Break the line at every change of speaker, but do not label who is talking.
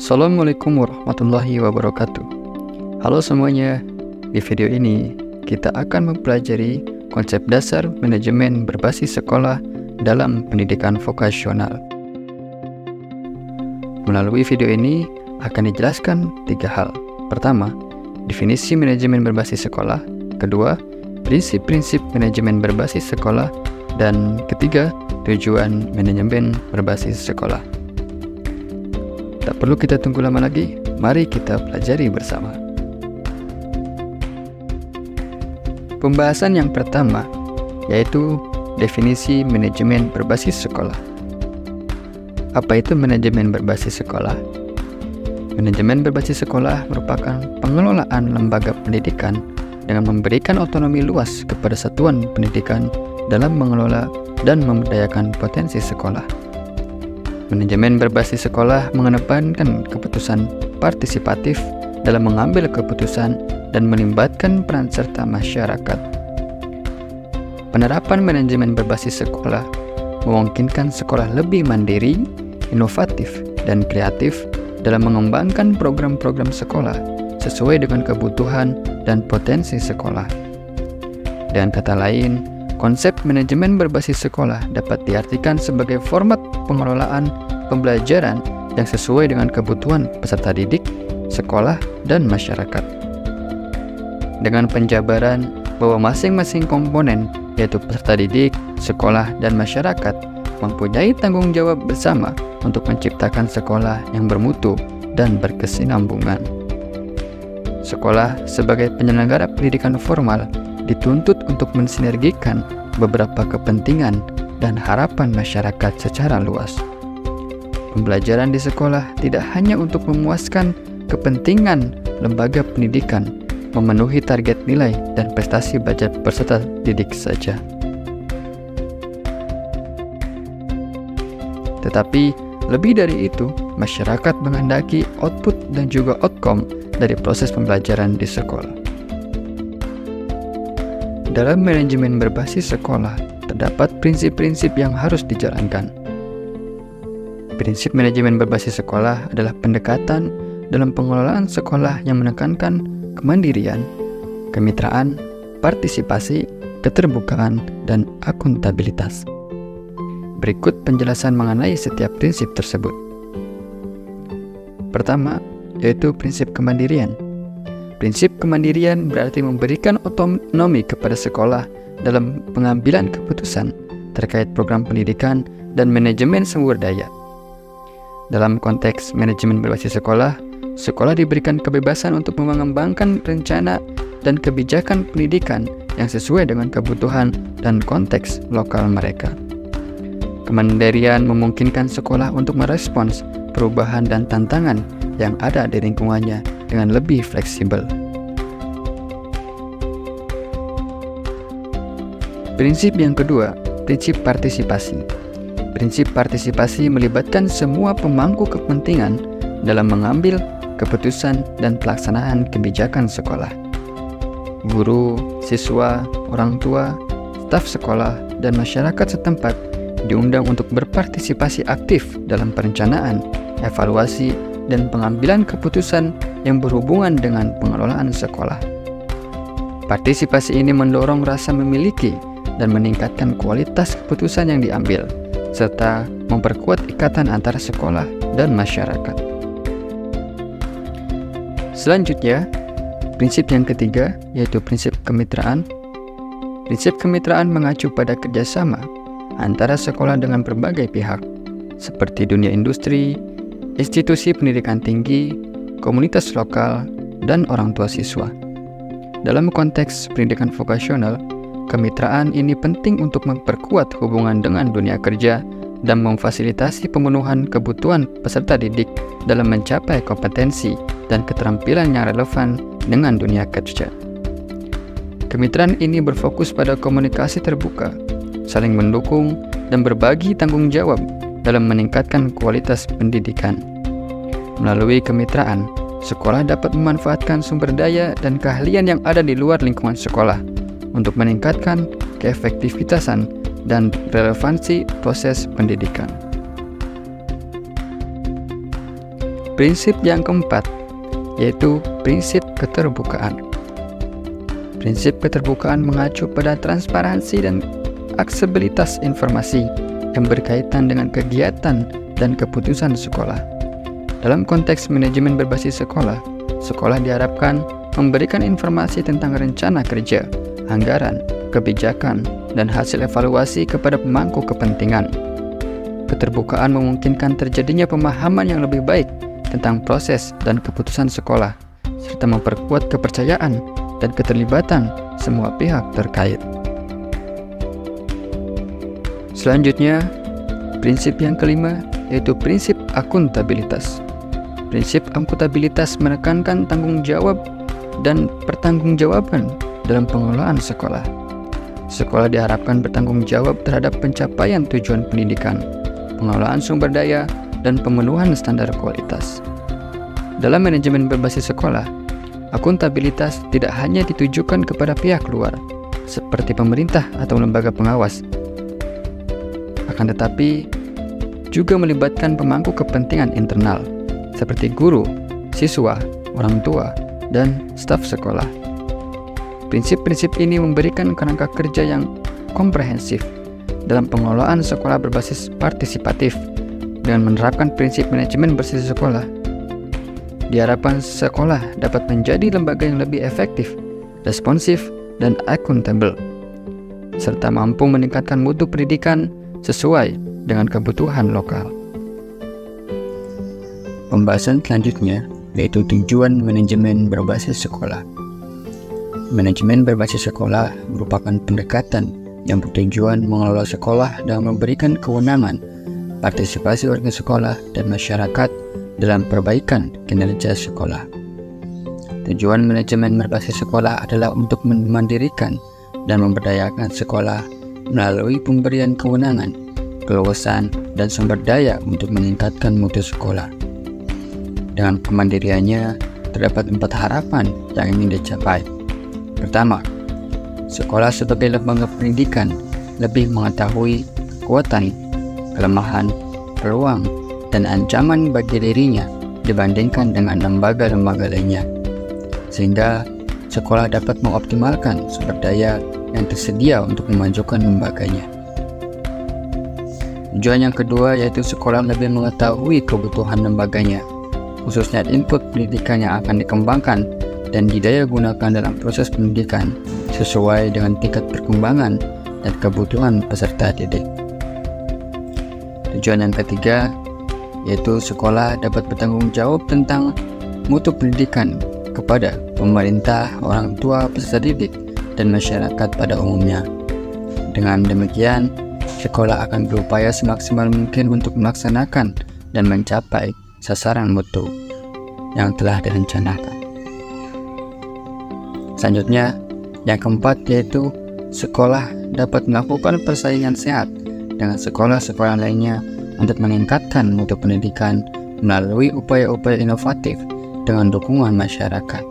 Assalamualaikum warahmatullahi wabarakatuh. Halo semuanya, di video ini kita akan mempelajari konsep dasar manajemen berbasis sekolah dalam pendidikan vokasional. Melalui video ini akan dijelaskan 3 hal. Pertama, definisi manajemen berbasis sekolah. Kedua, prinsip-prinsip manajemen berbasis sekolah. Dan ketiga, tujuan manajemen berbasis sekolah. Tak perlu kita tunggu lama lagi, mari kita pelajari bersama. Pembahasan yang pertama yaitu definisi manajemen berbasis sekolah. Apa itu manajemen berbasis sekolah? Manajemen berbasis sekolah merupakan pengelolaan lembaga pendidikan dengan memberikan otonomi luas kepada satuan pendidikan dalam mengelola dan memberdayakan potensi sekolah. Manajemen berbasis sekolah mengedepankan keputusan partisipatif dalam mengambil keputusan dan melibatkan peran serta masyarakat. Penerapan manajemen berbasis sekolah memungkinkan sekolah lebih mandiri, inovatif, dan kreatif dalam mengembangkan program-program sekolah sesuai dengan kebutuhan dan potensi sekolah. Dengan kata lain, konsep manajemen berbasis sekolah dapat diartikan sebagai format pengelolaan pembelajaran yang sesuai dengan kebutuhan peserta didik, sekolah, dan masyarakat. Dengan penjabaran bahwa masing-masing komponen, yaitu peserta didik, sekolah, dan masyarakat, mempunyai tanggung jawab bersama untuk menciptakan sekolah yang bermutu dan berkesinambungan. Sekolah sebagai penyelenggara pendidikan formal dituntut untuk mensinergikan beberapa kepentingan dan harapan masyarakat secara luas. Pembelajaran di sekolah tidak hanya untuk memuaskan kepentingan lembaga pendidikan, memenuhi target nilai dan prestasi budget peserta didik saja. Tetapi lebih dari itu, masyarakat menghendaki output dan juga outcome dari proses pembelajaran di sekolah. Dalam manajemen berbasis sekolah, terdapat prinsip-prinsip yang harus dijalankan. Prinsip manajemen berbasis sekolah adalah pendekatan dalam pengelolaan sekolah yang menekankan kemandirian, kemitraan, partisipasi, keterbukaan, dan akuntabilitas. Berikut penjelasan mengenai setiap prinsip tersebut. Pertama, yaitu prinsip kemandirian. Prinsip kemandirian berarti memberikan otonomi kepada sekolah dalam pengambilan keputusan terkait program pendidikan dan manajemen sumber daya. Dalam konteks manajemen berbasis sekolah, sekolah diberikan kebebasan untuk mengembangkan rencana dan kebijakan pendidikan yang sesuai dengan kebutuhan dan konteks lokal mereka. Kemandirian memungkinkan sekolah untuk merespons perubahan dan tantangan yang ada di lingkungannya dengan lebih fleksibel. Prinsip yang kedua, prinsip partisipasi. Prinsip partisipasi melibatkan semua pemangku kepentingan dalam mengambil keputusan dan pelaksanaan kebijakan sekolah. Guru, siswa, orang tua, staf sekolah, dan masyarakat setempat diundang untuk berpartisipasi aktif dalam perencanaan, evaluasi, dan pengambilan keputusan yang berhubungan dengan pengelolaan sekolah. Partisipasi ini mendorong rasa memiliki dan meningkatkan kualitas keputusan yang diambil, serta memperkuat ikatan antara sekolah dan masyarakat. Selanjutnya, prinsip yang ketiga yaitu prinsip kemitraan. Prinsip kemitraan mengacu pada kerjasama antara sekolah dengan berbagai pihak, seperti dunia industri, institusi pendidikan tinggi, komunitas lokal, dan orang tua siswa. Dalam konteks pendidikan vokasional, kemitraan ini penting untuk memperkuat hubungan dengan dunia kerja dan memfasilitasi pemenuhan kebutuhan peserta didik dalam mencapai kompetensi dan keterampilan yang relevan dengan dunia kerja. Kemitraan ini berfokus pada komunikasi terbuka, saling mendukung, dan berbagi tanggung jawab dalam meningkatkan kualitas pendidikan. Melalui kemitraan, sekolah dapat memanfaatkan sumber daya dan keahlian yang ada di luar lingkungan sekolah untuk meningkatkan keefektivitasan dan relevansi proses pendidikan. Prinsip yang keempat yaitu prinsip keterbukaan. Prinsip keterbukaan mengacu pada transparansi dan aksesibilitas informasi yang berkaitan dengan kegiatan dan keputusan sekolah. Dalam konteks manajemen berbasis sekolah, sekolah diharapkan memberikan informasi tentang rencana kerja, anggaran, kebijakan, dan hasil evaluasi kepada pemangku kepentingan. Keterbukaan memungkinkan terjadinya pemahaman yang lebih baik tentang proses dan keputusan sekolah, serta memperkuat kepercayaan dan keterlibatan semua pihak terkait. Selanjutnya, prinsip yang kelima yaitu prinsip akuntabilitas. Prinsip akuntabilitas menekankan tanggung jawab dan pertanggungjawaban dalam pengelolaan sekolah. Sekolah diharapkan bertanggung jawab terhadap pencapaian tujuan pendidikan, pengelolaan sumber daya, dan pemenuhan standar kualitas. Dalam manajemen berbasis sekolah, akuntabilitas tidak hanya ditujukan kepada pihak luar, seperti pemerintah atau lembaga pengawas, akan tetapi juga melibatkan pemangku kepentingan internal, seperti guru, siswa, orang tua, dan staf sekolah. Prinsip-prinsip ini memberikan kerangka kerja yang komprehensif dalam pengelolaan sekolah berbasis partisipatif. Dengan menerapkan prinsip manajemen berbasis sekolah, diharapkan sekolah dapat menjadi lembaga yang lebih efektif, responsif, dan akuntabel, serta mampu meningkatkan mutu pendidikan sesuai dengan kebutuhan lokal. Pembahasan selanjutnya yaitu tujuan manajemen berbasis sekolah. Manajemen berbasis sekolah merupakan pendekatan yang bertujuan mengelola sekolah dan memberikan kewenangan partisipasi warga sekolah dan masyarakat dalam perbaikan kinerja sekolah. Tujuan manajemen berbasis sekolah adalah untuk memandirikan dan memberdayakan sekolah melalui pemberian kewenangan, keleluasan, dan sumber daya untuk meningkatkan mutu sekolah. Dengan kemandiriannya, terdapat 4 harapan yang ingin dicapai. Pertama, sekolah sebagai lembaga pendidikan lebih mengetahui kekuatan, kelemahan, peluang, dan ancaman bagi dirinya dibandingkan dengan lembaga-lembaga lainnya, sehingga sekolah dapat mengoptimalkan sumber daya yang tersedia untuk memajukan lembaganya. Tujuan yang kedua yaitu sekolah lebih mengetahui kebutuhan lembaganya, khususnya input pendidikan yang akan dikembangkan dan didaya gunakan dalam proses pendidikan sesuai dengan tingkat perkembangan dan kebutuhan peserta didik. Tujuan yang ketiga yaitu sekolah dapat bertanggung jawab tentang mutu pendidikan kepada pemerintah, orang tua, peserta didik, dan masyarakat pada umumnya. Dengan demikian, sekolah akan berupaya semaksimal mungkin untuk melaksanakan dan mencapai sasaran mutu yang telah direncanakan. Selanjutnya, yang keempat yaitu sekolah dapat melakukan persaingan sehat dengan sekolah-sekolah lainnya untuk meningkatkan mutu pendidikan melalui upaya-upaya inovatif dengan dukungan masyarakat.